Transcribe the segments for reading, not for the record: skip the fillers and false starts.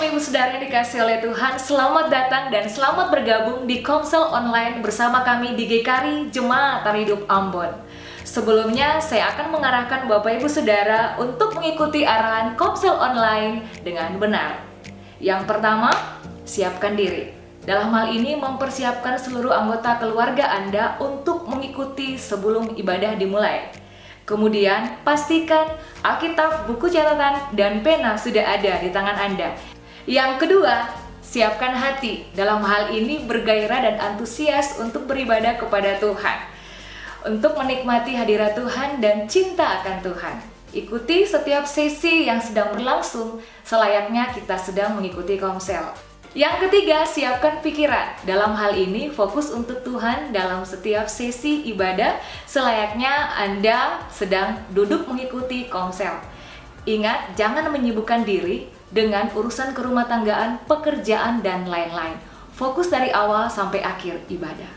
Bapak Ibu Saudara yang dikasihi oleh Tuhan, selamat datang dan selamat bergabung di Komsel Online bersama kami di GKRI Jemaat Tani Hidup Ambon. Sebelumnya, saya akan mengarahkan Bapak Ibu Saudara untuk mengikuti arahan Komsel Online dengan benar. Yang pertama, siapkan diri. Dalam hal ini mempersiapkan seluruh anggota keluarga Anda untuk mengikuti sebelum ibadah dimulai. Kemudian, pastikan Alkitab, buku catatan, dan pena sudah ada di tangan Anda. Yang kedua, siapkan hati. Dalam hal ini bergairah dan antusias untuk beribadah kepada Tuhan, untuk menikmati hadirat Tuhan dan cinta akan Tuhan. Ikuti setiap sesi yang sedang berlangsung, selayaknya kita sedang mengikuti komsel. Yang ketiga, siapkan pikiran. Dalam hal ini, fokus untuk Tuhan dalam setiap sesi ibadah, selayaknya Anda sedang duduk mengikuti komsel. Ingat, jangan menyibukkan diri dengan urusan kerumah tanggaan, pekerjaan, dan lain-lain. Fokus dari awal sampai akhir ibadah.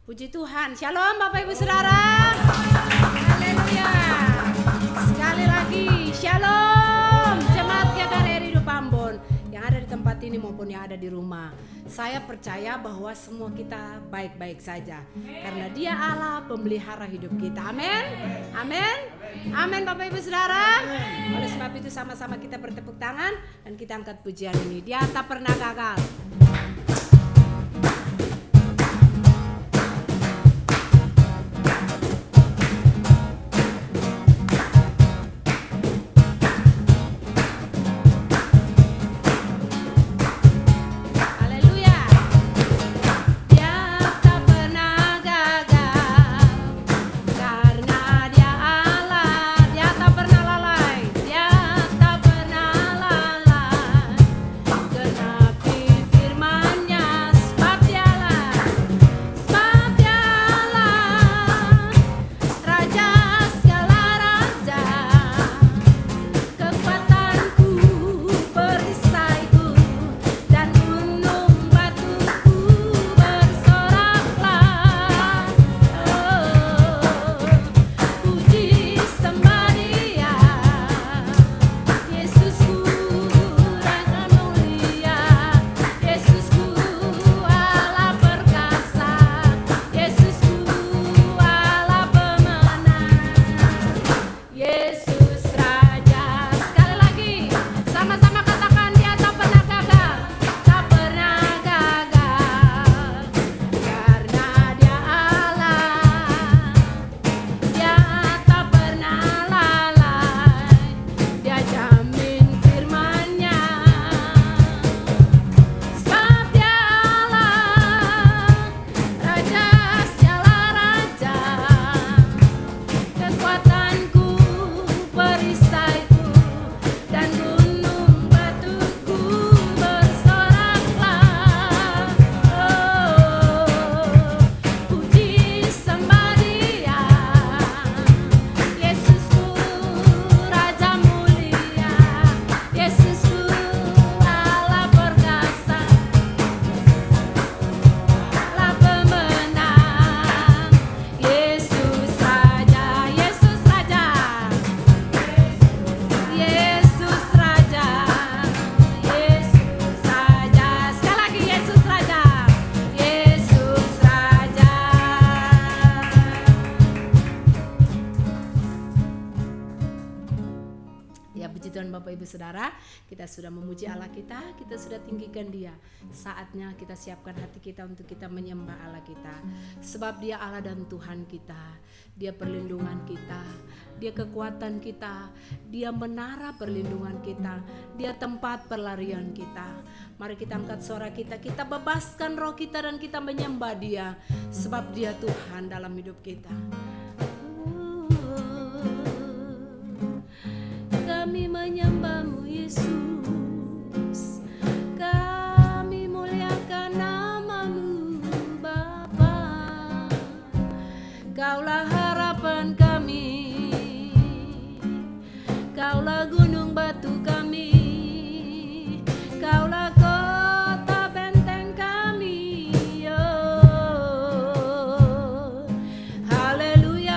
Puji Tuhan, Shalom Bapak Ibu Saudara. Haleluya. Sekali lagi, Shalom Jemaat GKRI Hidup Ambon yang ada di tempat ini maupun yang ada di rumah. Saya percaya bahwa semua kita baik-baik saja karena Dia Allah pemelihara hidup kita. Amin. Amin. Amin Bapak Ibu Saudara. Oleh sebab itu sama-sama kita bertepuk tangan dan kita angkat pujian ini. Dia tak pernah gagal. Saudara, kita sudah memuji Allah kita sudah tinggikan Dia. Saatnya kita siapkan hati kita untuk kita menyembah Allah kita. Sebab Dia Allah dan Tuhan kita. Dia perlindungan kita, Dia kekuatan kita, Dia menara perlindungan kita, Dia tempat perlarian kita. Mari kita angkat suara kita bebaskan roh kita dan kita menyembah Dia. Sebab Dia Tuhan dalam hidup kita. Kami menyembah-Mu Yesus, kami muliakan nama-Mu Bapa. Kaulah harapan kami, Kaulah gunung batu kami, Kaulah kota benteng kami. Oh, haleluya.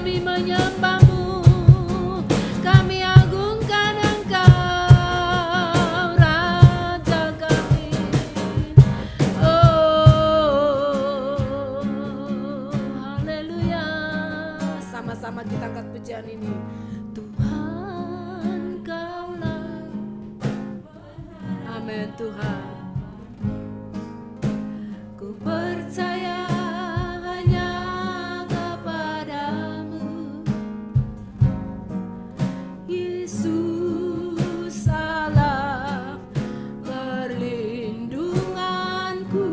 kami menyembahmu, kami agungkan Engkau, Raja kami. Oh, haleluya. Sama-sama kita angkat pujian ini. Tuhan, Kaulah. Amin Tuhan. Ku percaya hanya kepadamu, Yesus Allah perlindunganku,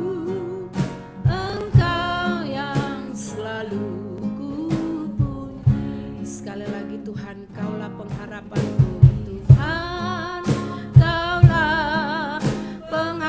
Engkau yang selalu ku punya. Sekali lagi Tuhan, Kaulah pengharapanku. Tuhan, Kaulah pengharapanku.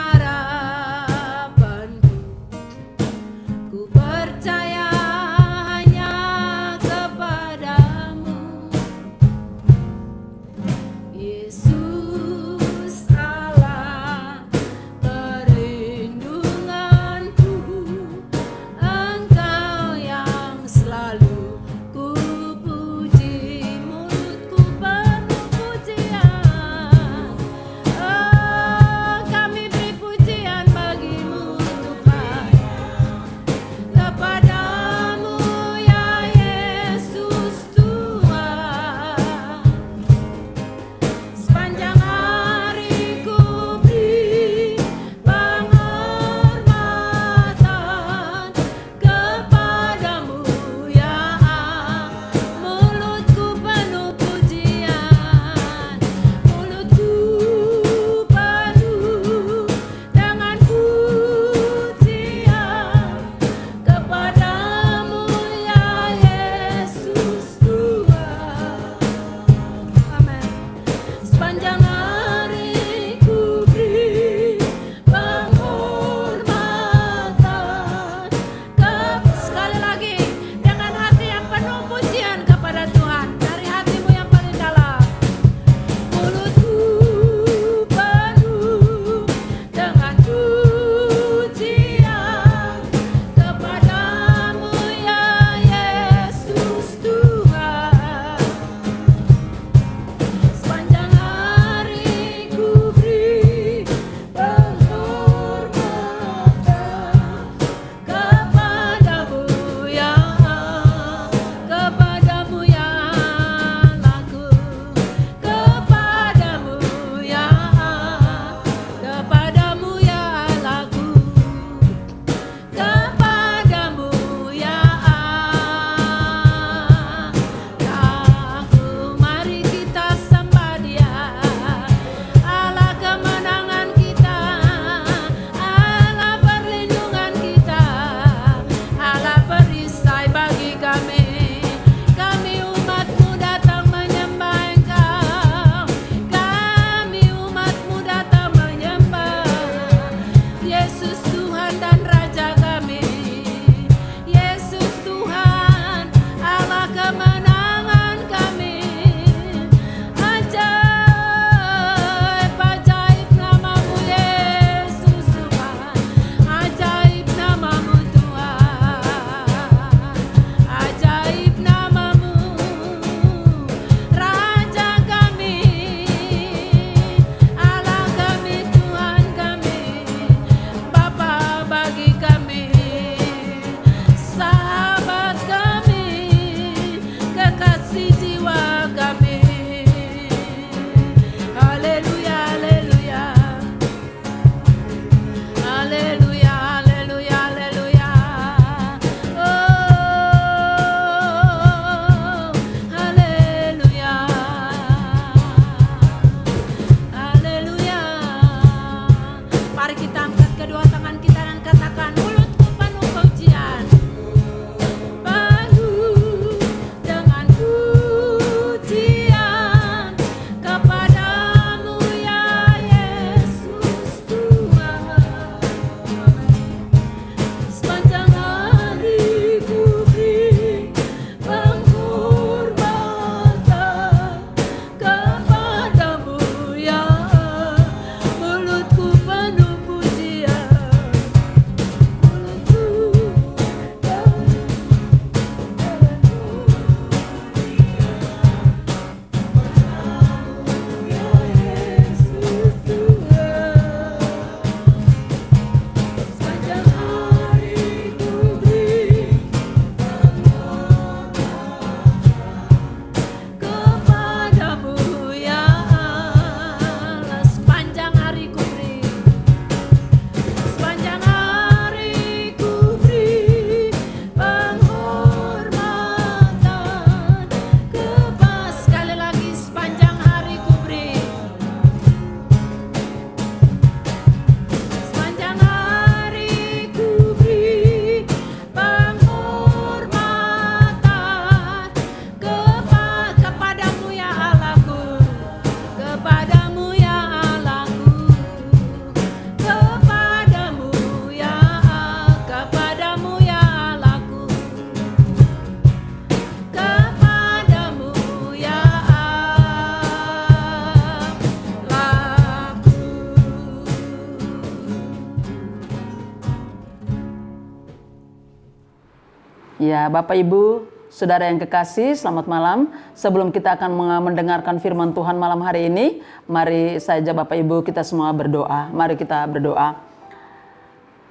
Ya, Bapak Ibu, Saudara yang kekasih, selamat malam. Sebelum kita akan mendengarkan firman Tuhan malam hari ini, mari saja Bapak Ibu kita semua berdoa. Mari kita berdoa.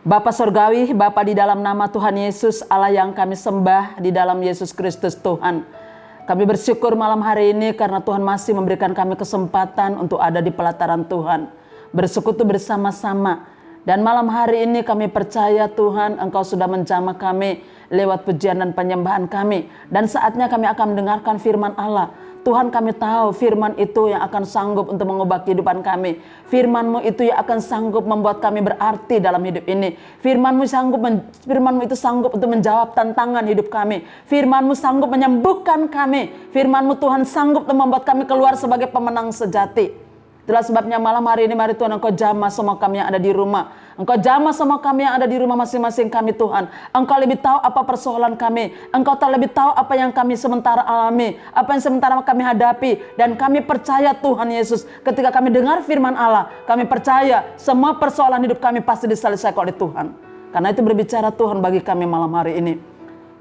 Bapa Surgawi, Bapa di dalam nama Tuhan Yesus, Allah yang kami sembah di dalam Yesus Kristus Tuhan. Kami bersyukur malam hari ini karena Tuhan masih memberikan kami kesempatan untuk ada di pelataran Tuhan, bersekutu bersama-sama. Dan malam hari ini kami percaya Tuhan, Engkau sudah menjamah kami lewat pujian dan penyembahan kami. Dan saatnya kami akan mendengarkan firman Allah. Tuhan, kami tahu firman itu yang akan sanggup untuk mengubah kehidupan kami. Firman-Mu itu yang akan sanggup membuat kami berarti dalam hidup ini. Firman-Mu itu sanggup untuk menjawab tantangan hidup kami. Firman-Mu sanggup menyembuhkan kami. Firman-Mu Tuhan sanggup untuk membuat kami keluar sebagai pemenang sejati. Itulah sebabnya malam hari ini mari Tuhan Engkau jamah semua kami yang ada di rumah. Engkau jamah semua kami yang ada di rumah masing-masing kami Tuhan. Engkau lebih tahu apa persoalan kami. Engkau lebih tahu apa yang kami sementara alami. Apa yang sementara kami hadapi. Dan kami percaya Tuhan Yesus. Ketika kami dengar firman Allah. Kami percaya semua persoalan hidup kami pasti diselesaikan oleh Tuhan. Karena itu berbicara Tuhan bagi kami malam hari ini.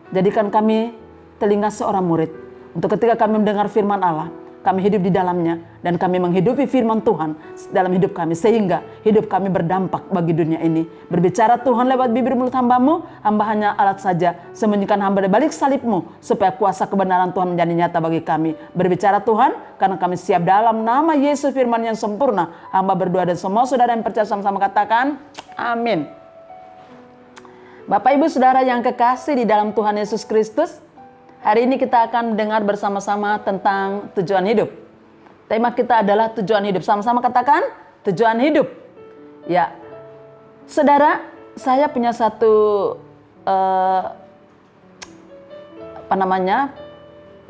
Jadikan kami telinga seorang murid. Untuk ketika kami mendengar firman Allah. Kami hidup di dalamnya dan kami menghidupi firman Tuhan dalam hidup kami sehingga hidup kami berdampak bagi dunia ini. Berbicara Tuhan lewat bibir mulut hamba-Mu, hamba hanya alat saja. Sembunyikan hamba di balik salib-Mu supaya kuasa kebenaran Tuhan menjadi nyata bagi kami. Berbicara Tuhan karena kami siap dalam nama Yesus firman yang sempurna. Hamba berdoa dan semua saudara yang percaya sama-sama katakan amin. Bapak Ibu Saudara yang kekasih di dalam Tuhan Yesus Kristus, hari ini kita akan dengar bersama-sama tentang tujuan hidup. Tema kita adalah tujuan hidup. Sama-sama katakan tujuan hidup. Ya, saudara, saya punya satu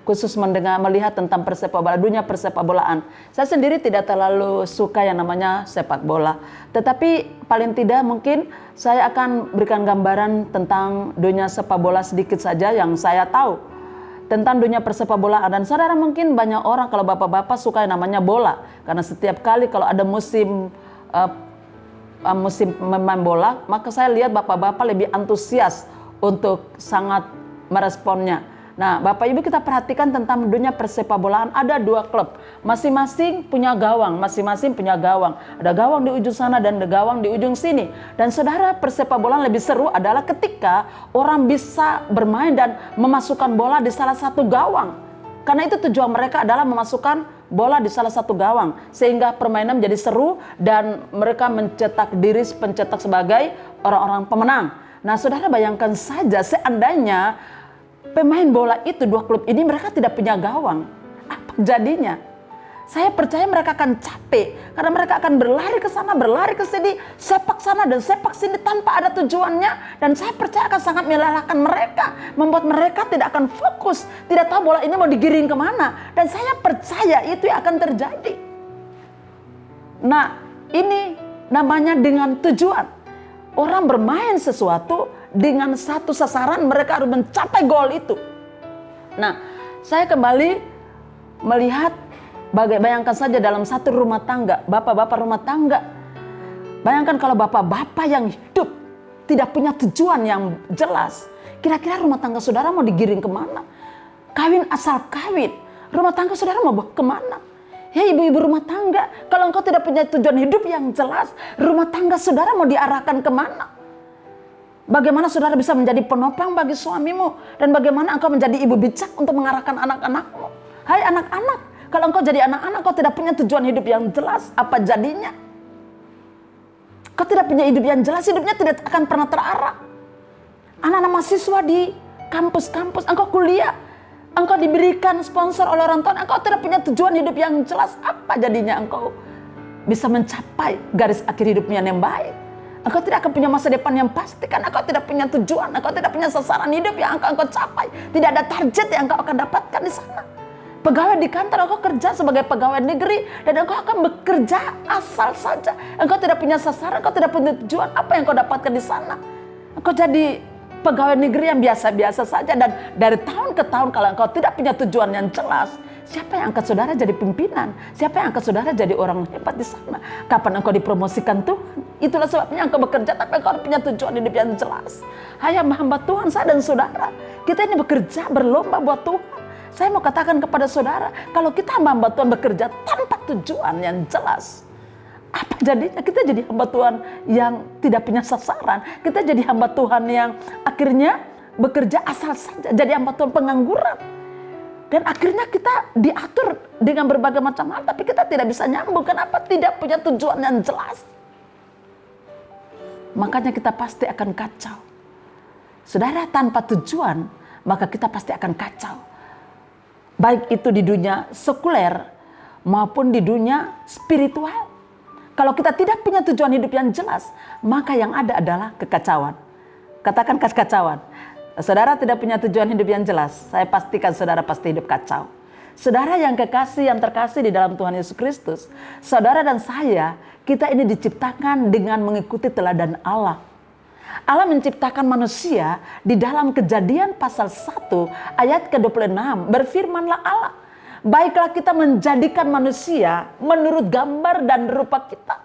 khusus melihat tentang persepak bola, dunia persepak bolaan. Saya sendiri tidak terlalu suka yang namanya sepak bola. Tetapi paling tidak mungkin saya akan berikan gambaran tentang dunia sepak bola sedikit saja yang saya tahu tentang dunia persepak bolaan. Dan saudara, mungkin banyak orang kalau bapak-bapak suka yang namanya bola, karena setiap kali kalau ada musim main bola, maka saya lihat bapak-bapak lebih antusias untuk sangat meresponnya. Nah, Bapak Ibu kita perhatikan tentang dunia persepak bolaan, ada dua klub, masing-masing punya gawang, ada gawang di ujung sana dan ada gawang di ujung sini. Dan saudara, persepak bolaan lebih seru adalah ketika orang bisa bermain dan memasukkan bola di salah satu gawang. Karena itu tujuan mereka adalah memasukkan bola di salah satu gawang, sehingga permainan menjadi seru dan mereka pencetak sebagai orang-orang pemenang. Nah, saudara, bayangkan saja seandainya pemain bola itu, dua klub ini mereka tidak punya gawang. Apa jadinya? Saya percaya mereka akan capek. Karena mereka akan berlari ke sana, berlari ke sini, sepak sana dan sepak sini tanpa ada tujuannya. Dan saya percaya akan sangat melelahkan mereka. Membuat mereka tidak akan fokus. Tidak tahu bola ini mau digiring kemana. Dan saya percaya itu yang akan terjadi. Nah, ini namanya dengan tujuan. Orang bermain sesuatu dengan satu sasaran, mereka harus mencapai gol itu. Nah, saya kembali melihat, bayangkan saja dalam satu rumah tangga, bapak-bapak rumah tangga. Bayangkan kalau bapak-bapak yang hidup tidak punya tujuan yang jelas. Kira-kira rumah tangga saudara mau digiring kemana? Kawin asal kawin. Rumah tangga saudara mau kemana? Ya ibu-ibu rumah tangga, kalau engkau tidak punya tujuan hidup yang jelas, rumah tangga saudara mau diarahkan kemana? Bagaimana saudara bisa menjadi penopang bagi suamimu? Dan bagaimana engkau menjadi ibu bijak untuk mengarahkan anak-anakmu? Hai anak-anak, kalau engkau jadi anak-anak, kau tidak punya tujuan hidup yang jelas, apa jadinya? Kau tidak punya hidup yang jelas, hidupnya tidak akan pernah terarah. Anak-anak mahasiswa di kampus-kampus, engkau kuliah, engkau diberikan sponsor oleh orang tua, engkau tidak punya tujuan hidup yang jelas, apa jadinya engkau bisa mencapai garis akhir hidupnya yang baik? Engkau tidak akan punya masa depan yang pasti, karena engkau tidak punya tujuan, engkau tidak punya sasaran hidup yang engkau capai, tidak ada target yang engkau akan dapatkan di sana. Pegawai di kantor, engkau kerja sebagai pegawai negeri dan engkau akan bekerja asal saja. Engkau tidak punya sasaran, engkau tidak punya tujuan, apa yang engkau dapatkan di sana? Engkau jadi pegawai negeri yang biasa-biasa saja, dan dari tahun ke tahun kalau engkau tidak punya tujuan yang jelas, siapa yang angkat saudara jadi pimpinan? Siapa yang angkat saudara jadi orang hebat di sana? Kapan engkau dipromosikan Tuhan? Itulah sebabnya engkau bekerja tapi engkau punya tujuan hidup yang jelas. Hai hamba Tuhan, saya dan saudara, Kita ini bekerja, berlomba buat Tuhan. Saya mau katakan kepada saudara, kalau kita hamba Tuhan bekerja tanpa tujuan yang jelas, apa jadinya? Kita jadi hamba Tuhan yang tidak punya sasaran. Kita jadi hamba Tuhan yang akhirnya bekerja asal saja, jadi hamba Tuhan pengangguran. Dan akhirnya kita diatur dengan berbagai macam hal, tapi kita tidak bisa nyambung. Kenapa? Tidak punya tujuan yang jelas. Makanya kita pasti akan kacau. Saudara, tanpa tujuan, maka kita pasti akan kacau. Baik itu di dunia sekuler maupun di dunia spiritual. Kalau kita tidak punya tujuan hidup yang jelas, maka yang ada adalah kekacauan. Katakan kekacauan. Saudara tidak punya tujuan hidup yang jelas, saya pastikan saudara pasti hidup kacau. Saudara yang kekasih, yang terkasih di dalam Tuhan Yesus Kristus, saudara dan saya, kita ini diciptakan dengan mengikuti teladan Allah. Allah menciptakan manusia di dalam Kejadian pasal 1 ayat ke-26, berfirmanlah Allah, baiklah kita menjadikan manusia menurut gambar dan rupa kita.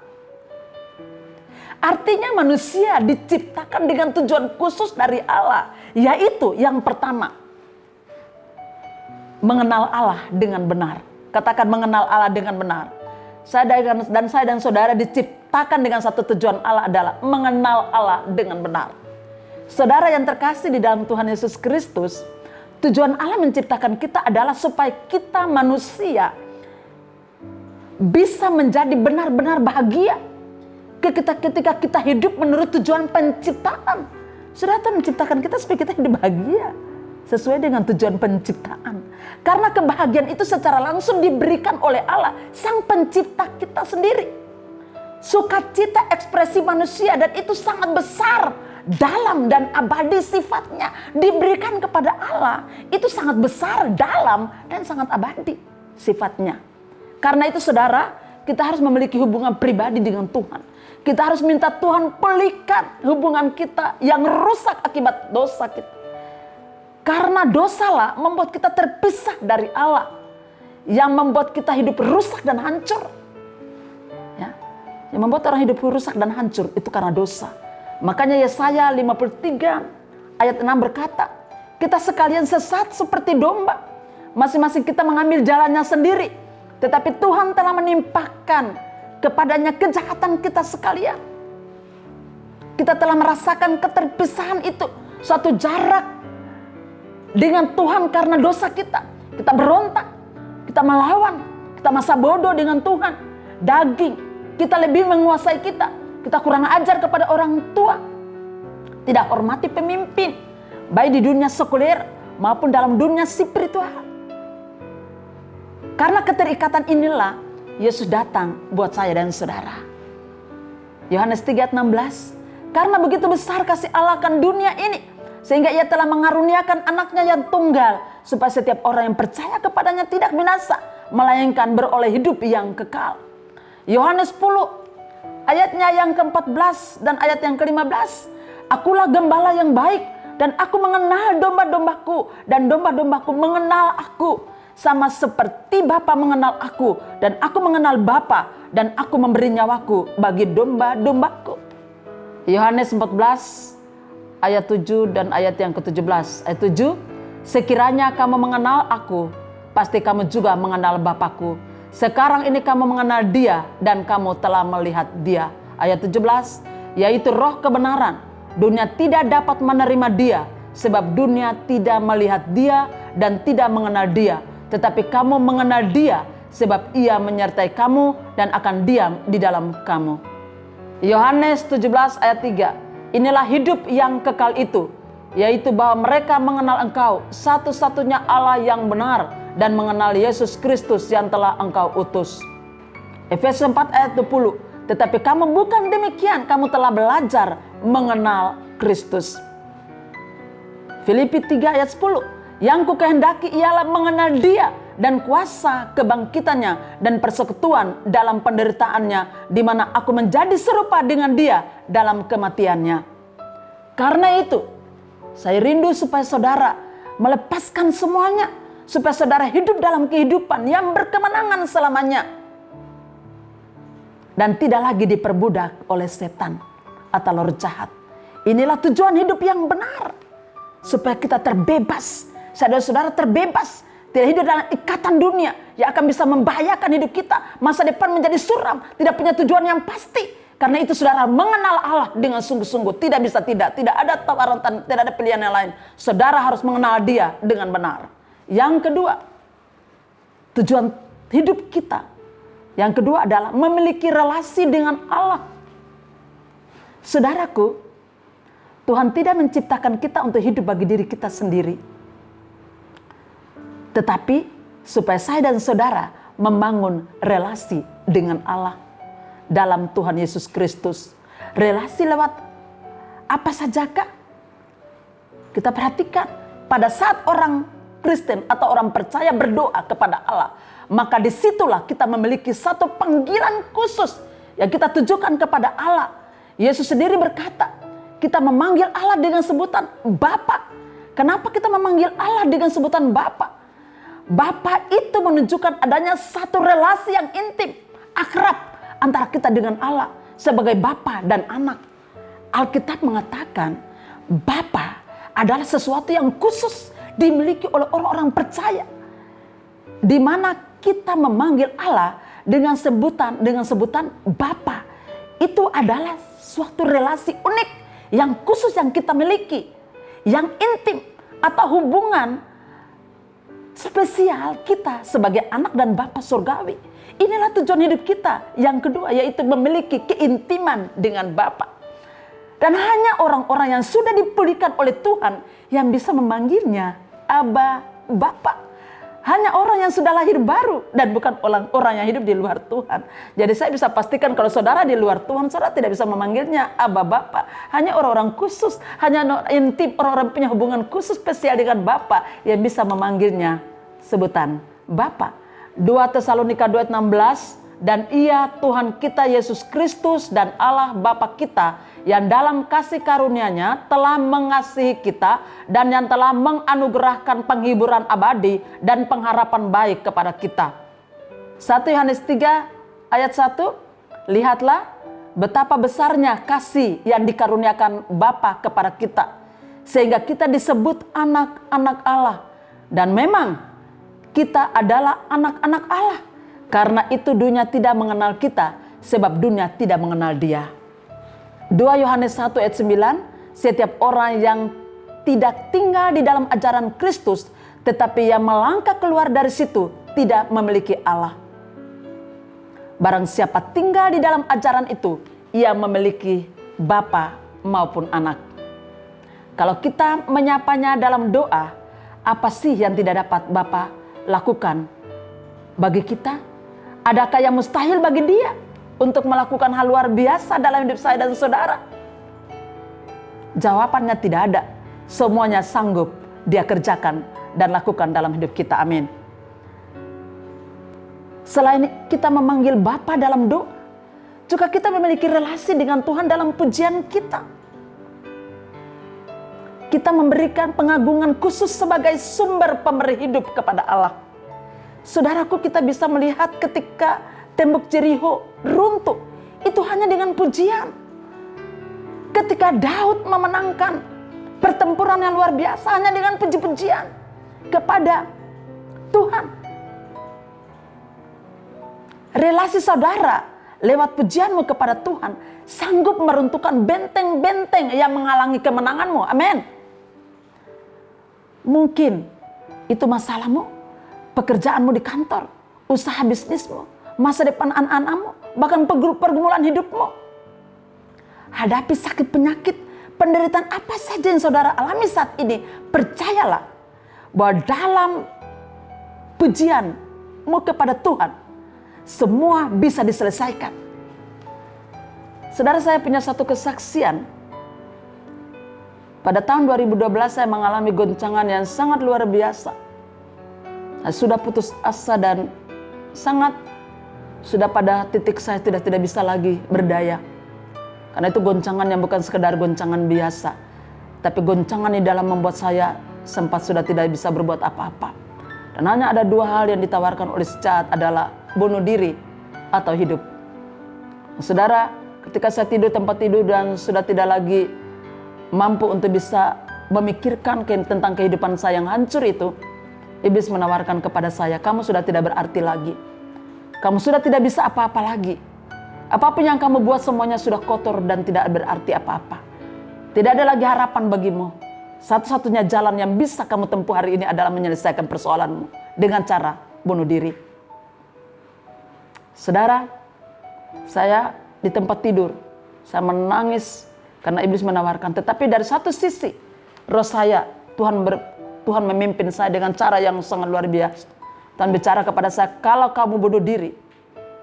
Artinya manusia diciptakan dengan tujuan khusus dari Allah, yaitu yang pertama, mengenal Allah dengan benar. Katakan mengenal Allah dengan benar. Saya dan saudara diciptakan dengan satu tujuan Allah adalah mengenal Allah dengan benar. Saudara yang terkasih di dalam Tuhan Yesus Kristus, tujuan Allah menciptakan kita adalah supaya kita manusia bisa menjadi benar-benar bahagia. Ketika kita hidup menurut tujuan penciptaan. Saudara Tuhan menciptakan kita supaya kita hidup bahagia sesuai dengan tujuan penciptaan. Karena kebahagiaan itu secara langsung diberikan oleh Allah, Sang Pencipta kita sendiri. Sukacita ekspresi manusia dan itu sangat besar, dalam dan abadi sifatnya diberikan kepada Allah. Itu sangat besar, dalam dan sangat abadi sifatnya. Karena itu saudara, kita harus memiliki hubungan pribadi dengan Tuhan. Kita harus minta Tuhan pulihkan hubungan kita yang rusak akibat dosa kita. Karena dosalah membuat kita terpisah dari Allah. Yang membuat kita hidup rusak dan hancur. Ya. Yang membuat orang hidup rusak dan hancur itu karena dosa. Makanya Yesaya 53 ayat 6 berkata, kita sekalian sesat seperti domba. Masing-masing kita mengambil jalannya sendiri. Tetapi Tuhan telah menimpakan kepadanya kejahatan kita sekalian. Kita telah merasakan keterpisahan itu. Suatu jarak dengan Tuhan karena dosa kita. Kita berontak, kita melawan, kita masa bodoh dengan Tuhan. Daging, kita lebih menguasai kita. Kita kurang ajar kepada orang tua. Tidak hormati pemimpin, baik di dunia sekuler maupun dalam dunia spiritual. Karena keterikatan inilah Yesus datang buat saya dan saudara. Yohanes 3:16. Karena begitu besar kasih Allah akan dunia ini, sehingga ia telah mengaruniakan anaknya yang tunggal, supaya setiap orang yang percaya kepadanya tidak binasa, melainkan beroleh hidup yang kekal. Yohanes 10 ayatnya yang ke-14 dan ayat yang ke-15. Akulah gembala yang baik, dan aku mengenal domba-dombaku, dan domba-dombaku mengenal aku. Sama seperti Bapa mengenal aku, dan aku mengenal Bapa, dan aku memberi nyawaku bagi domba-dombaku. Yohanes 14 ayat 7 dan ayat yang ke-17. Ayat 7, sekiranya kamu mengenal aku, pasti kamu juga mengenal Bapakku. Sekarang ini kamu mengenal Dia dan kamu telah melihat Dia. Ayat 17, yaitu roh kebenaran. Dunia tidak dapat menerima Dia, sebab dunia tidak melihat Dia dan tidak mengenal Dia. Tetapi kamu mengenal Dia, sebab Ia menyertai kamu dan akan diam di dalam kamu. Yohanes 17 ayat 3. Inilah hidup yang kekal itu, yaitu bahwa mereka mengenal Engkau, satu-satunya Allah yang benar, dan mengenal Yesus Kristus yang telah Engkau utus. Efesus 4 ayat 20. Tetapi kamu bukan demikian, kamu telah belajar mengenal Kristus. Filipi 3 ayat 10. Yang kukehendaki ialah mengenal Dia dan kuasa kebangkitannya dan persekutuan dalam penderitaannya, di mana aku menjadi serupa dengan Dia dalam kematiannya. Karena itu, saya rindu supaya saudara melepaskan semuanya, supaya saudara hidup dalam kehidupan yang berkemenangan selamanya, dan tidak lagi diperbudak oleh setan atau roh jahat. Inilah tujuan hidup yang benar. supaya kita terbebas. Saudara-saudara terbebas, tidak hidup dalam ikatan dunia yang akan bisa membahayakan hidup kita. Masa depan menjadi suram, tidak punya tujuan yang pasti. Karena itu saudara mengenal Allah dengan sungguh-sungguh. Tidak bisa tidak ada tawaran, tidak ada pilihan yang lain. Saudara harus mengenal Dia dengan benar. Yang kedua, tujuan hidup kita. Yang kedua adalah memiliki relasi dengan Allah. Saudaraku, Tuhan tidak menciptakan kita untuk hidup bagi diri kita sendiri. Tetapi supaya saya dan saudara membangun relasi dengan Allah dalam Tuhan Yesus Kristus. Relasi lewat apa sajakah? Kita perhatikan, pada saat orang Kristen atau orang percaya berdoa kepada Allah, maka disitulah kita memiliki satu panggilan khusus yang kita tujukan kepada Allah. Yesus sendiri berkata, kita memanggil Allah dengan sebutan Bapa. Kenapa kita memanggil Allah dengan sebutan Bapa? Bapa itu menunjukkan adanya satu relasi yang intim, akrab antara kita dengan Allah sebagai Bapa dan anak. Alkitab mengatakan Bapa adalah sesuatu yang khusus dimiliki oleh orang-orang percaya, di mana kita memanggil Allah dengan sebutan Bapa. Itu adalah suatu relasi unik yang khusus yang kita miliki, yang intim atau hubungan spesial kita sebagai anak dan Bapa surgawi. Inilah tujuan hidup kita. Yang kedua yaitu memiliki keintiman dengan Bapa. Dan hanya orang-orang yang sudah dipulihkan oleh Tuhan yang bisa memanggilnya Aba, Bapa. Hanya orang yang sudah lahir baru dan bukan orang-orang yang hidup di luar Tuhan. Jadi saya bisa pastikan kalau saudara di luar Tuhan, saudara tidak bisa memanggilnya Aba, Bapa. Hanya orang-orang khusus, hanya intim, orang-orang punya hubungan khusus spesial dengan Bapa yang bisa memanggilnya sebutan Bapa. 2 Tesalonika 2:16, dan Ia Tuhan kita Yesus Kristus dan Allah Bapa kita yang dalam kasih karunia-Nya telah mengasihi kita dan yang telah menganugerahkan penghiburan abadi dan pengharapan baik kepada kita. 1 Yohanes 3 ayat 1, lihatlah betapa besarnya kasih yang dikaruniakan Bapa kepada kita, sehingga kita disebut anak-anak Allah. Dan memang kita adalah anak-anak Allah. Karena itu dunia tidak mengenal kita, sebab dunia tidak mengenal Dia. 2 Yohanes 1 ayat 9, setiap orang yang tidak tinggal di dalam ajaran Kristus, tetapi yang melangkah keluar dari situ, tidak memiliki Allah. Barang siapa tinggal di dalam ajaran itu, ia memiliki Bapa maupun anak. Kalau kita menyapanya dalam doa, apa sih yang tidak dapat Bapa lakukan bagi kita? Adakah yang mustahil bagi Dia untuk melakukan hal luar biasa dalam hidup saya dan saudara? Jawabannya tidak ada. Semuanya sanggup Dia kerjakan dan lakukan dalam hidup kita. Amin. Selain kita memanggil Bapa dalam doa, juga kita memiliki relasi dengan Tuhan dalam pujian kita. Kita memberikan pengagungan khusus sebagai sumber pemberi hidup kepada Allah. Saudaraku, kita bisa melihat ketika tembok Jericho runtuh, itu hanya dengan pujian. Ketika Daud memenangkan pertempuran yang luar biasa hanya dengan puji-pujian kepada Tuhan. Relasi saudara lewat pujianmu kepada Tuhan sanggup meruntuhkan benteng-benteng yang menghalangi kemenanganmu. Amin. Mungkin itu masalahmu, pekerjaanmu di kantor, usaha bisnismu, masa depan anak-anakmu, bahkan pergumulan hidupmu. Hadapi sakit penyakit, penderitaan apa saja yang saudara alami saat ini, percayalah bahwa dalam pujianmu kepada Tuhan, semua bisa diselesaikan. Saudara, saya punya satu kesaksian. Pada tahun 2012 saya mengalami goncangan yang sangat luar biasa. Saya sudah putus asa dan sudah pada titik saya tidak bisa lagi berdaya. Karena itu goncangan yang bukan sekedar goncangan biasa, tapi goncangan di dalam membuat saya sempat sudah tidak bisa berbuat apa-apa. Dan hanya ada dua hal yang ditawarkan oleh sejahat, adalah bunuh diri atau hidup. Saudara, ketika saya tidur tempat tidur dan sudah tidak lagi mampu untuk bisa memikirkan tentang kehidupan saya yang hancur itu, iblis menawarkan kepada saya, kamu sudah tidak berarti lagi. Kamu sudah tidak bisa apa-apa lagi. Apapun yang kamu buat semuanya sudah kotor dan tidak berarti apa-apa. Tidak ada lagi harapan bagimu. Satu-satunya jalan yang bisa kamu tempuh hari ini adalah menyelesaikan persoalanmu dengan cara bunuh diri. Saudara, saya di tempat tidur, saya menangis karena iblis menawarkan. Tetapi dari satu sisi, roh saya, Tuhan memimpin saya dengan cara yang sangat luar biasa. Tuhan bicara kepada saya, kalau kamu bunuh diri,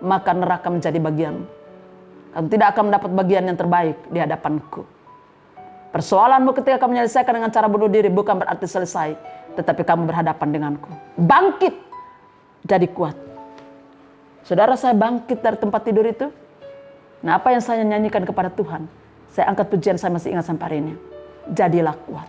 maka neraka menjadi bagianmu. Kamu tidak akan mendapat bagian yang terbaik di hadapanku. Persoalanmu ketika kamu menyelesaikan dengan cara bunuh diri bukan berarti selesai, tetapi kamu berhadapan denganku. Bangkit, jadi kuat. Saudara, saya bangkit dari tempat tidur itu. Nah, apa yang saya nyanyikan kepada Tuhan? Saya angkat pujian, saya masih ingat sampai hari ini. Jadilah kuat.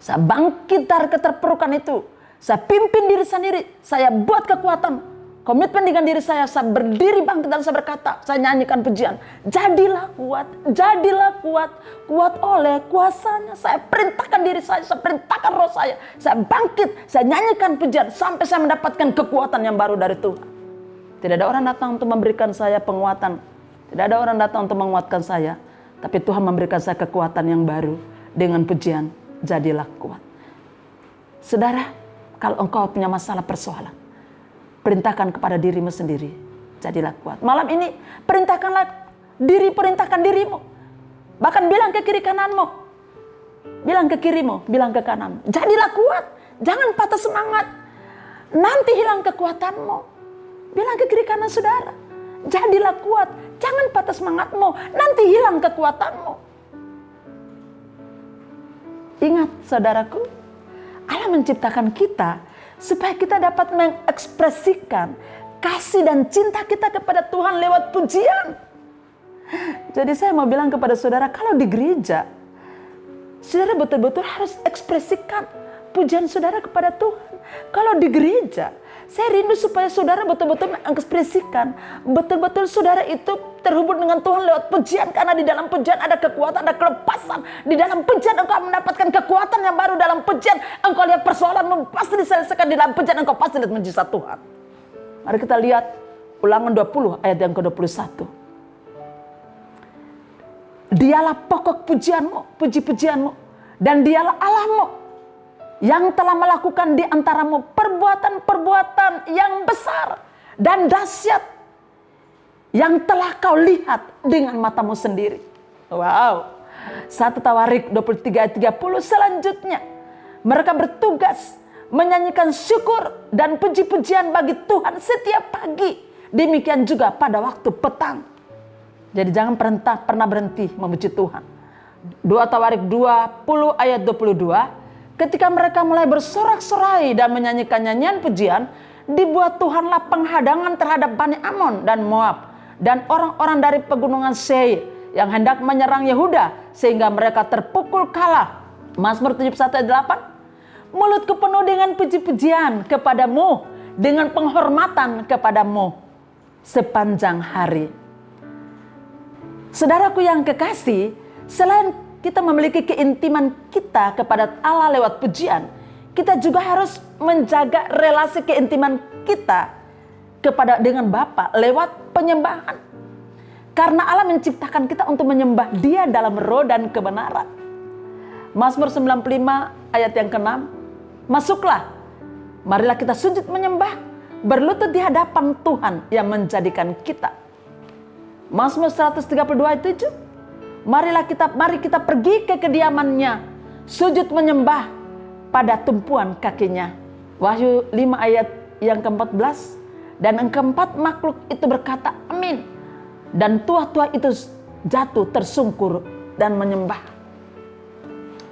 Saya bangkit dari keterpurukan itu. Saya pimpin diri sendiri. Saya buat kekuatan. Komitmen dengan diri saya berdiri bangkit dan saya berkata, saya nyanyikan pujian. Jadilah kuat, jadilah kuat. Kuat oleh kuasanya. Saya perintahkan diri saya perintahkan roh saya. Saya bangkit, saya nyanyikan pujian. Sampai saya mendapatkan kekuatan yang baru dari Tuhan. Tidak ada orang datang untuk memberikan saya penguatan. Tidak ada orang datang untuk menguatkan saya. Tapi Tuhan memberikan saya kekuatan yang baru. Dengan pujian, jadilah kuat. Saudara, kalau engkau punya masalah persoalan, perintahkan kepada dirimu sendiri, jadilah kuat. Malam ini, perintahkan dirimu. Bahkan bilang ke kiri kananmu. Bilang ke kirimu, bilang ke kananmu. Jadilah kuat, jangan patah semangat. Nanti hilang kekuatanmu. Bilang ke kiri kanan saudara, jadilah kuat, jangan patah semangatmu, nanti hilang kekuatanmu. Ingat saudaraku, Allah menciptakan kita supaya kita dapat mengekspresikan kasih dan cinta kita kepada Tuhan lewat pujian. Jadi saya mau bilang kepada saudara, kalau di gereja, saudara betul-betul harus ekspresikan pujian saudara kepada Tuhan. Kalau di gereja, saya rindu supaya saudara betul-betul mengekspresikan, betul-betul saudara itu terhubung dengan Tuhan lewat pujian. Karena di dalam pujian ada kekuatan, ada kelepasan. Di dalam pujian engkau mendapatkan kekuatan yang baru. Dalam pujian engkau lihat persoalanmu pasti diselesaikan. Di dalam pujian engkau pasti lihat mujizat Tuhan. Mari kita lihat Ulangan 20 ayat yang ke-21. Dialah pokok pujianmu, puji-pujianmu. Dan dialah Allahmu yang telah melakukan di antaramu perbuatan-perbuatan yang besar dan dahsyat yang telah kau lihat dengan matamu sendiri. Wow. 1 Tawarik 23 ayat 30 selanjutnya. Mereka bertugas menyanyikan syukur dan puji-pujian bagi Tuhan setiap pagi. Demikian juga pada waktu petang. Jadi jangan pernah berhenti memuji Tuhan. 2 Tawarik 20 ayat 22. Ketika mereka mulai bersorak-sorai dan menyanyikan nyanyian pujian, dibuat Tuhanlah penghadangan terhadap Bani Amon dan Moab dan orang-orang dari pegunungan Seir yang hendak menyerang Yehuda sehingga mereka terpukul kalah. Mazmur 71 ayat 8. Mulutku penuh dengan puji-pujian kepadamu, dengan penghormatan kepadamu sepanjang hari. Saudaraku yang kekasih, selain kita memiliki keintiman kita kepada Allah lewat pujian, kita juga harus menjaga relasi keintiman kita dengan Bapa lewat penyembahan. Karena Allah menciptakan kita untuk menyembah Dia dalam roh dan kebenaran. Mazmur 95 ayat yang ke-6. Masuklah, marilah kita sujud menyembah, berlutut di hadapan Tuhan yang menjadikan kita. Mazmur 132 ayat 7. Mari kita pergi ke kediamannya, sujud menyembah pada tumpuan kakinya. Wahyu 5 ayat yang ke-14. Dan yang keempat makhluk itu berkata amin. Dan tua-tua itu jatuh tersungkur dan menyembah.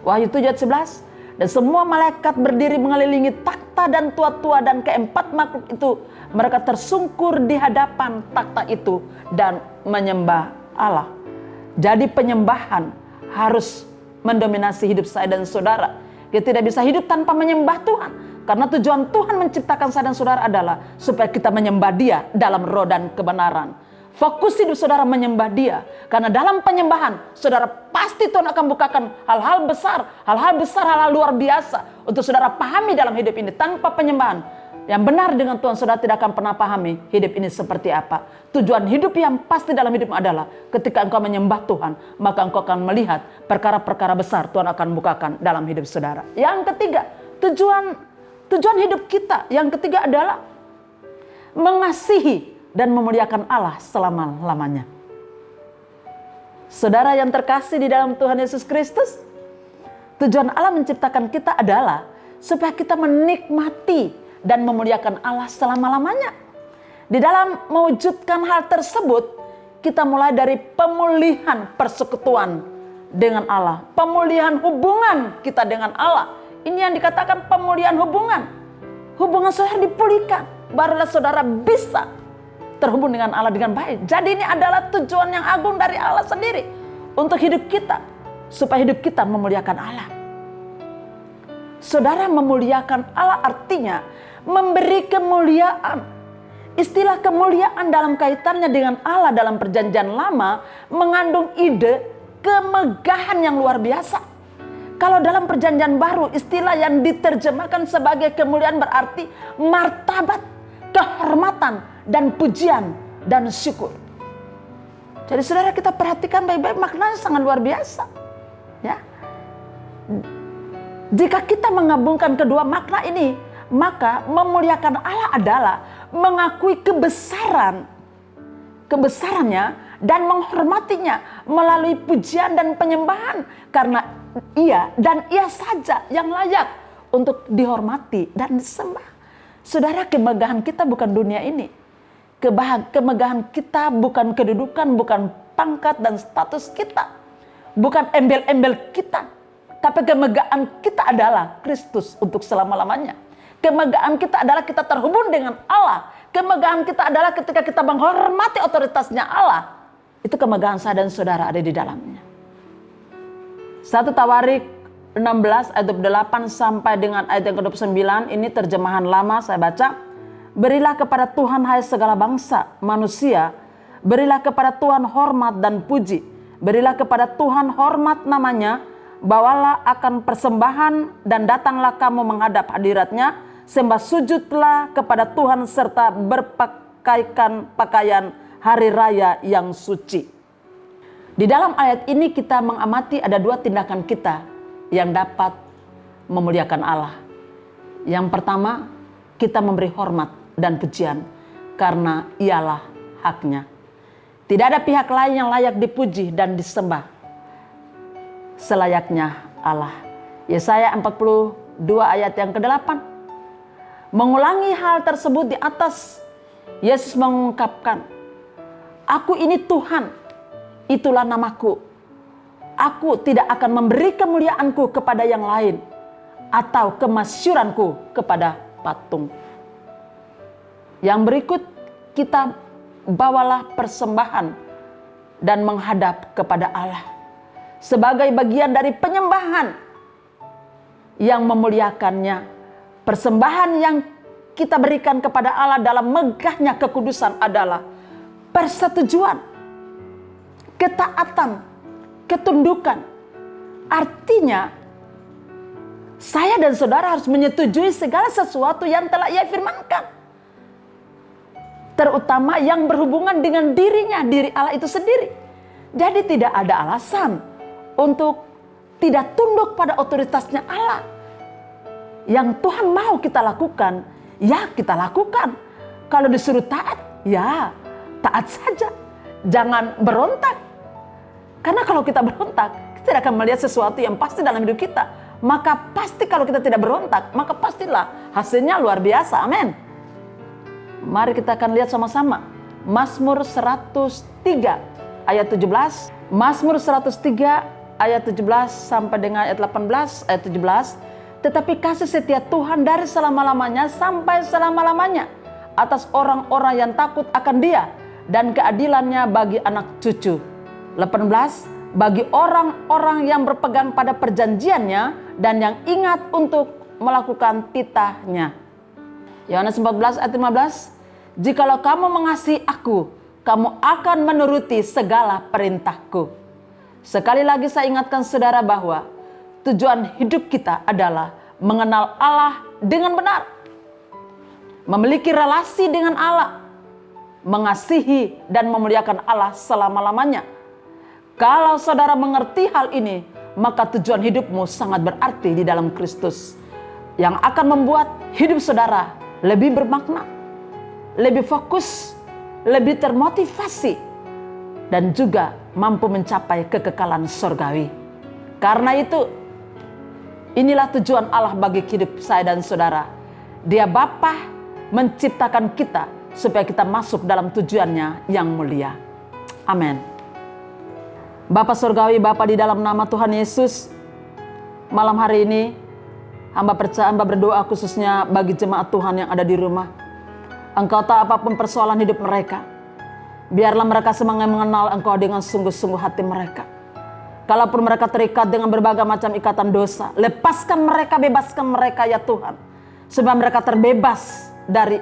Wahyu 7 ayat 11. Dan semua malaikat berdiri mengelilingi takhta dan tua-tua dan keempat makhluk itu. Mereka tersungkur di hadapan takhta itu dan menyembah Allah. Jadi penyembahan harus mendominasi hidup saya dan saudara. Kita tidak bisa hidup tanpa menyembah Tuhan. Karena tujuan Tuhan menciptakan saya dan saudara adalah supaya kita menyembah Dia dalam roh dan kebenaran. Fokus hidup saudara menyembah Dia. Karena dalam penyembahan, saudara pasti Tuhan akan bukakan hal-hal besar, hal-hal luar biasa untuk saudara pahami dalam hidup ini. Tanpa penyembahan yang benar dengan Tuhan, saudara tidak akan pernah pahami hidup ini seperti apa. Tujuan hidup yang pasti dalam hidupmu adalah ketika engkau menyembah Tuhan, maka engkau akan melihat perkara-perkara besar Tuhan akan bukakan dalam hidup saudara. Yang ketiga, tujuan hidup kita yang ketiga adalah mengasihi dan memuliakan Allah selama-lamanya. Saudara yang terkasih di dalam Tuhan Yesus Kristus, tujuan Allah menciptakan kita adalah supaya kita menikmati dan memuliakan Allah selama-lamanya. Di dalam mewujudkan hal tersebut, kita mulai dari pemulihan persekutuan dengan Allah, pemulihan hubungan kita dengan Allah. Ini yang dikatakan pemulihan hubungan. Hubungan saudara dipulihkan, barulah saudara bisa terhubung dengan Allah dengan baik. Jadi ini adalah tujuan yang agung dari Allah sendiri untuk hidup kita, supaya hidup kita memuliakan Allah. Saudara, memuliakan Allah artinya memberi kemuliaan. Istilah kemuliaan dalam kaitannya dengan Allah dalam perjanjian lama mengandung ide kemegahan yang luar biasa. Kalau dalam perjanjian baru, istilah yang diterjemahkan sebagai kemuliaan berarti martabat, kehormatan, dan pujian, dan syukur. Jadi saudara, kita perhatikan baik-baik, maknanya sangat luar biasa. Ya. Jika kita menggabungkan kedua makna ini, maka memuliakan Allah adalah mengakui kebesarannya dan menghormatinya melalui pujian dan penyembahan, karena Ia dan Ia saja yang layak untuk dihormati dan disembah. Saudara, kemegahan kita bukan dunia ini. Kemegahan kita bukan kedudukan, bukan pangkat dan status kita, bukan embel-embel kita, tapi kemegahan kita adalah Kristus untuk selama-lamanya. Kemegahan kita adalah kita terhubung dengan Allah. Kemegahan kita adalah ketika kita menghormati otoritasnya Allah. Itu kemegahan saya dan saudara ada di dalamnya. 1 Tawarik 16 ayat 28 sampai dengan ayat yang ke-29, ini terjemahan lama saya baca. Berilah kepada Tuhan hai segala bangsa manusia, berilah kepada Tuhan hormat dan puji. Berilah kepada Tuhan hormat namanya, bawalah akan persembahan dan datanglah kamu menghadap hadiratnya, sembah sujudlah kepada Tuhan serta berpakaikan pakaian hari raya yang suci. Di dalam ayat ini kita mengamati ada dua tindakan kita yang dapat memuliakan Allah. Yang pertama, kita memberi hormat dan pujian karena Ialah haknya. Tidak ada pihak lain yang layak dipuji dan disembah selayaknya Allah. Yesaya 42 ayat yang ke-8 mengulangi hal tersebut. Di atas Yesus mengungkapkan, "Aku ini Tuhan, itulah namaku. Aku tidak akan memberi kemuliaanku kepada yang lain atau kemasyuranku kepada patung." Yang berikut, kita bawalah persembahan dan menghadap kepada Allah sebagai bagian dari penyembahan yang memuliakannya. Persembahan yang kita berikan kepada Allah dalam megahnya kekudusan adalah persetujuan, ketaatan, ketundukan. Artinya, saya dan saudara harus menyetujui segala sesuatu yang telah Ia firmankan. Terutama yang berhubungan dengan dirinya, diri Allah itu sendiri. Jadi tidak ada alasan untuk tidak tunduk pada otoritasnya Allah. Yang Tuhan mau kita lakukan, ya kita lakukan. Kalau disuruh taat, ya taat saja. Jangan berontak. Karena kalau kita berontak, kita tidak akan melihat sesuatu yang pasti dalam hidup kita. Maka pasti kalau kita tidak berontak, maka pastilah hasilnya luar biasa. Amin. Mari kita akan lihat sama-sama. Mazmur 103 ayat 17. Mazmur 103 ayat 17 sampai dengan ayat 18, ayat 17. Tetapi kasih setia Tuhan dari selama-lamanya sampai selama-lamanya atas orang-orang yang takut akan Dia, dan keadilannya bagi anak cucu. 18. Bagi orang-orang yang berpegang pada perjanjiannya dan yang ingat untuk melakukan titahnya. Yohanes 14 ayat 15. Jikalau kamu mengasihi aku, kamu akan menuruti segala perintahku. Sekali lagi saya ingatkan saudara bahwa tujuan hidup kita adalah mengenal Allah dengan benar, memiliki relasi dengan Allah, mengasihi dan memuliakan Allah selama-lamanya. Kalau saudara mengerti hal ini, maka tujuan hidupmu sangat berarti di dalam Kristus, yang akan membuat hidup saudara lebih bermakna, lebih fokus, lebih termotivasi, dan juga mampu mencapai kekekalan surgawi. Karena itu, inilah tujuan Allah bagi hidup saya dan saudara. Dia Bapa menciptakan kita supaya kita masuk dalam tujuannya yang mulia. Amin. Bapa surgawi, Bapa di dalam nama Tuhan Yesus, malam hari ini hamba percaya, hamba berdoa khususnya bagi jemaat Tuhan yang ada di rumah. Engkau tahu apapun persoalan hidup mereka, biarlah mereka semangat mengenal Engkau dengan sungguh-sungguh hati mereka. Kalaupun mereka terikat dengan berbagai macam ikatan dosa, lepaskan mereka, bebaskan mereka ya Tuhan, supaya mereka terbebas dari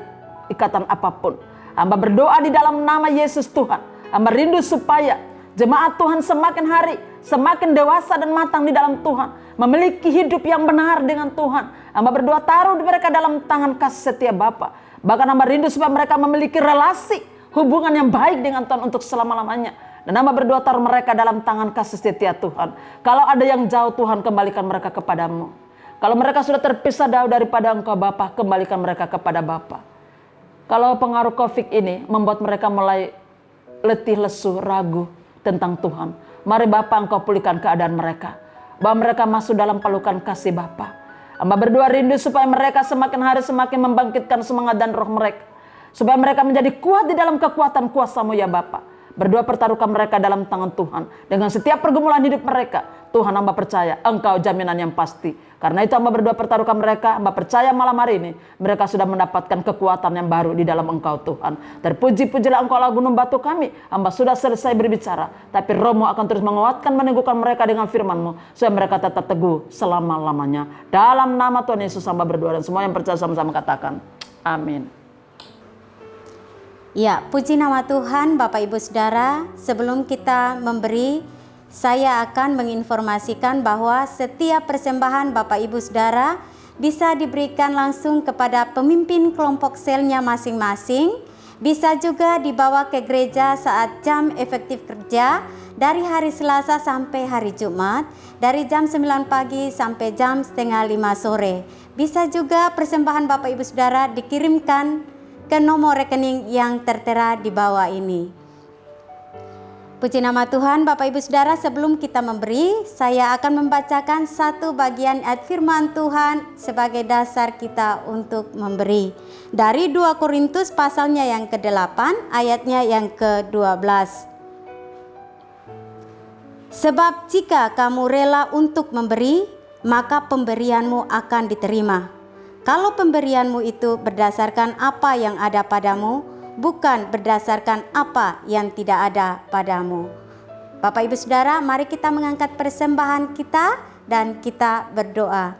ikatan apapun. Hamba berdoa di dalam nama Yesus Tuhan. Hamba rindu supaya jemaat Tuhan semakin hari semakin dewasa dan matang di dalam Tuhan, memiliki hidup yang benar dengan Tuhan. Hamba berdoa taruh mereka dalam tangan kasih setia Bapa. Bahkan hamba rindu supaya mereka memiliki relasi hubungan yang baik dengan Tuhan untuk selama-lamanya. Dan hamba berdoa taruh mereka dalam tangan kasih setia Tuhan. Kalau ada yang jauh, Tuhan kembalikan mereka kepadamu. Kalau mereka sudah terpisah jauh daripada Engkau Bapa, kembalikan mereka kepada Bapa. Kalau pengaruh COVID ini membuat mereka mulai letih, lesu, ragu tentang Tuhan, mari Bapa Engkau pulihkan keadaan mereka, bahwa mereka masuk dalam pelukan kasih Bapa. Hamba berdoa rindu supaya mereka semakin hari semakin membangkitkan semangat dan roh mereka, supaya mereka menjadi kuat di dalam kekuatan kuasa-Mu ya Bapa. Berdoa pertaruhkan mereka dalam tangan Tuhan. Dengan setiap pergumulan hidup mereka, Tuhan hamba percaya Engkau jaminan yang pasti. Karena itu hamba berdoa pertaruhkan mereka. Hamba percaya malam hari ini mereka sudah mendapatkan kekuatan yang baru di dalam Engkau Tuhan. Terpuji-pujilah Engkau Allah gunung batu kami. Hamba sudah selesai berbicara, tapi Roh-Mu akan terus menguatkan, meneguhkan mereka dengan firman-Mu, supaya mereka tetap teguh selama-lamanya. Dalam nama Tuhan Yesus hamba berdoa, dan semua yang percaya sama-sama katakan amin. Ya, puji nama Tuhan. Bapak Ibu Saudara, sebelum kita memberi, saya akan menginformasikan bahwa setiap persembahan Bapak Ibu Saudara bisa diberikan langsung kepada pemimpin kelompok selnya masing-masing. Bisa juga dibawa ke gereja saat jam efektif kerja dari hari Selasa sampai hari Jumat, dari jam 9 pagi sampai jam setengah 5 sore. Bisa juga persembahan Bapak Ibu Saudara dikirimkan ke nomor rekening yang tertera di bawah ini. Puji nama Tuhan. Bapak Ibu Saudara, sebelum kita memberi, saya akan membacakan satu bagian ayat firman Tuhan sebagai dasar kita untuk memberi. Dari 2 Korintus pasalnya yang ke-8, ayatnya yang ke-12. Sebab jika kamu rela untuk memberi, maka pemberianmu akan diterima. Kalau pemberianmu itu berdasarkan apa yang ada padamu, bukan berdasarkan apa yang tidak ada padamu. Bapak Ibu Saudara, mari kita mengangkat persembahan kita dan kita berdoa.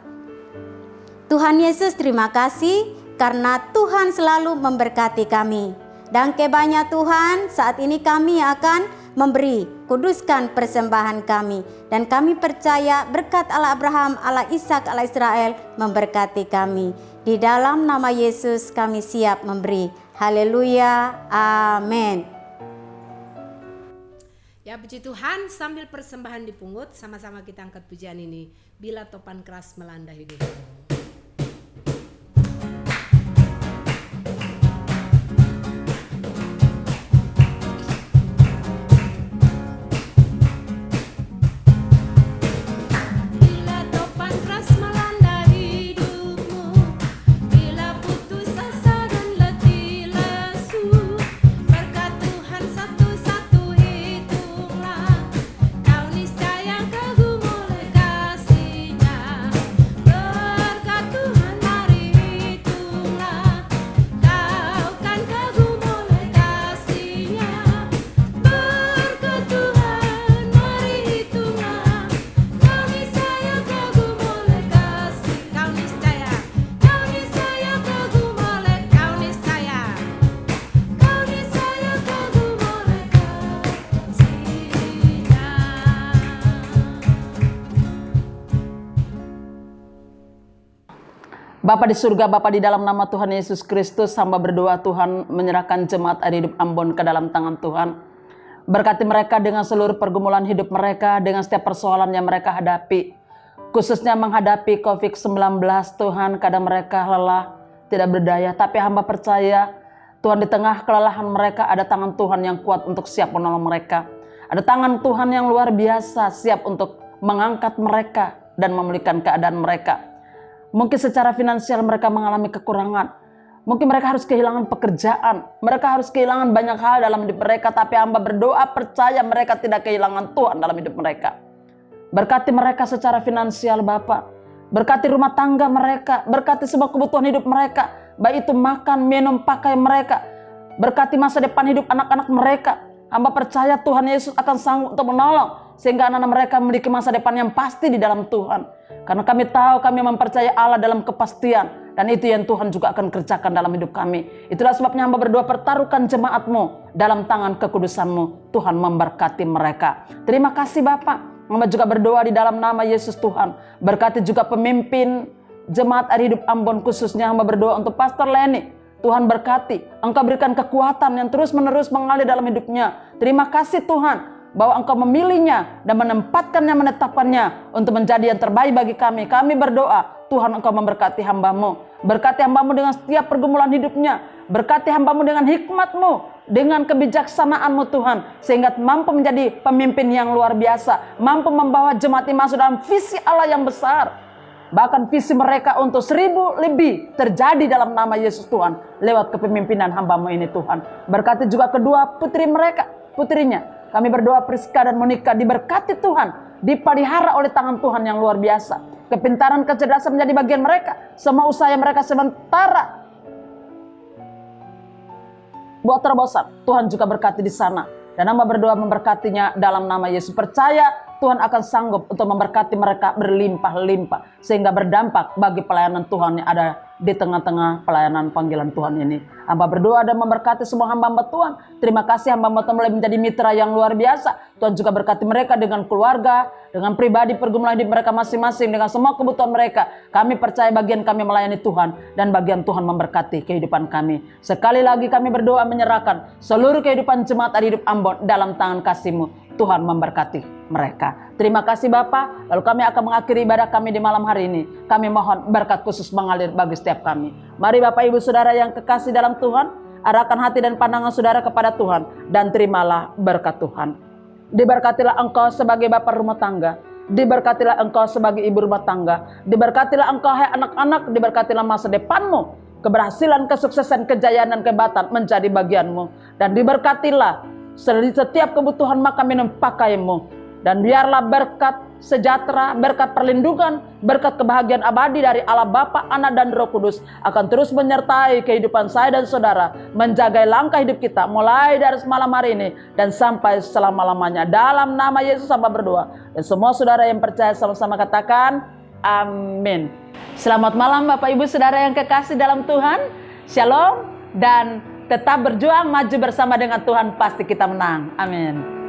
Tuhan Yesus, terima kasih karena Tuhan selalu memberkati kami. Dan kebanya Tuhan, saat ini kami akan memberi, kuduskan persembahan kami. Dan kami percaya berkat Allah Abraham, Allah Ishak, Allah Israel memberkati kami. Di dalam nama Yesus kami siap memberi. Haleluya, amin. Ya puji Tuhan, sambil persembahan dipungut, sama-sama kita angkat pujian ini. Bila topan keras melanda hidupmu. Kau niscaya kagum oleh kasih-Nya. Bapa di surga, Bapa di dalam nama Tuhan Yesus Kristus, hamba berdoa Tuhan menyerahkan jemaat Air Hidup Ambon ke dalam tangan Tuhan. Berkati mereka dengan seluruh pergumulan hidup mereka, dengan setiap persoalan yang mereka hadapi. Khususnya menghadapi COVID-19 Tuhan, kadang mereka lelah, tidak berdaya. Tapi hamba percaya Tuhan, di tengah kelelahan mereka ada tangan Tuhan yang kuat untuk siap menolong mereka. Ada tangan Tuhan yang luar biasa siap untuk mengangkat mereka dan memulihkan keadaan mereka. Mungkin secara finansial mereka mengalami kekurangan. Mungkin mereka harus kehilangan pekerjaan. Mereka harus kehilangan banyak hal dalam hidup mereka. Tapi hamba berdoa percaya mereka tidak kehilangan Tuhan dalam hidup mereka. Berkati mereka secara finansial Bapa. Berkati rumah tangga mereka. Berkati semua kebutuhan hidup mereka. Baik itu makan, minum, pakai mereka. Berkati masa depan hidup anak-anak mereka. Hamba percaya Tuhan Yesus akan sanggup untuk menolong. Sehingga anak-anak mereka memiliki masa depan yang pasti di dalam Tuhan. Karena kami tahu, kami mempercayai Allah dalam kepastian. Dan itu yang Tuhan juga akan kerjakan dalam hidup kami. Itulah sebabnya hamba berdoa, pertaruhkan jemaat-Mu dalam tangan kekudusan-Mu. Tuhan memberkati mereka. Terima kasih Bapak. Hamba juga berdoa di dalam nama Yesus Tuhan. Berkati juga pemimpin jemaat Air Hidup Ambon, khususnya hamba berdoa untuk Pastor Leni. Tuhan berkati, Engkau berikan kekuatan yang terus-menerus mengalir dalam hidupnya. Terima kasih Tuhan, bahwa Engkau memilihnya dan menempatkannya, menetapkannya untuk menjadi yang terbaik bagi kami. Kami berdoa, Tuhan Engkau memberkati hamba-Mu. Berkati hamba-Mu dengan setiap pergumulan hidupnya. Berkati hamba-Mu dengan hikmat-Mu, dengan kebijaksanaan-Mu Tuhan. Sehingga mampu menjadi pemimpin yang luar biasa. Mampu membawa jemaat ini masuk dalam visi Allah yang besar. Bahkan visi mereka untuk 1000 lebih terjadi dalam nama Yesus Tuhan. Lewat kepemimpinan hamba-Mu ini Tuhan. Berkati juga kedua putri mereka, putrinya. Kami berdoa Priska dan Monica diberkati Tuhan, dipelihara oleh tangan Tuhan yang luar biasa. Kepintaran, kecerdasan menjadi bagian mereka. Semua usaha mereka sementara buat terobosan, Tuhan juga berkati di sana. Dan hamba berdoa memberkatinya dalam nama Yesus. Percaya Tuhan akan sanggup untuk memberkati mereka berlimpah-limpah. Sehingga berdampak bagi pelayanan Tuhan yang ada di tengah-tengah pelayanan panggilan Tuhan ini. Hamba berdoa dan memberkati semua hamba-hamba Tuhan. Terima kasih hamba-hamba Tuhan mulai menjadi mitra yang luar biasa. Tuhan juga berkati mereka dengan keluarga, dengan pribadi, pergumulan hidup mereka masing-masing, dengan semua kebutuhan mereka. Kami percaya bagian kami melayani Tuhan, dan bagian Tuhan memberkati kehidupan kami. Sekali lagi kami berdoa menyerahkan seluruh kehidupan jemaat Air Hidup Ambon dalam tangan kasih-Mu. Tuhan memberkati mereka. Terima kasih Bapa. Lalu kami akan mengakhiri ibadah kami di malam hari ini. Kami mohon berkat khusus mengalir bagi setiap kami. Mari Bapak Ibu Saudara yang kekasih dalam Tuhan, arahkan hati dan pandangan saudara kepada Tuhan, dan terimalah berkat Tuhan. Diberkatilah engkau sebagai bapak rumah tangga. Diberkatilah engkau sebagai ibu rumah tangga. Diberkatilah engkau hai anak-anak. Diberkatilah masa depanmu. Keberhasilan, kesuksesan, kejayaan, dan kehebatan menjadi bagianmu. Dan diberkatilah setiap kebutuhan makan minum pakaimu. Dan biarlah berkat sejahtera, berkat perlindungan, berkat kebahagiaan abadi dari Allah Bapa, Anak, dan Roh Kudus akan terus menyertai kehidupan saya dan saudara, menjaga langkah hidup kita mulai dari semalam hari ini dan sampai selama-lamanya. Dalam nama Yesus hamba berdoa, dan semua saudara yang percaya sama-sama katakan amin. Selamat malam Bapak Ibu Saudara yang kekasih dalam Tuhan. Shalom, dan tetap berjuang maju bersama dengan Tuhan, pasti kita menang. Amin.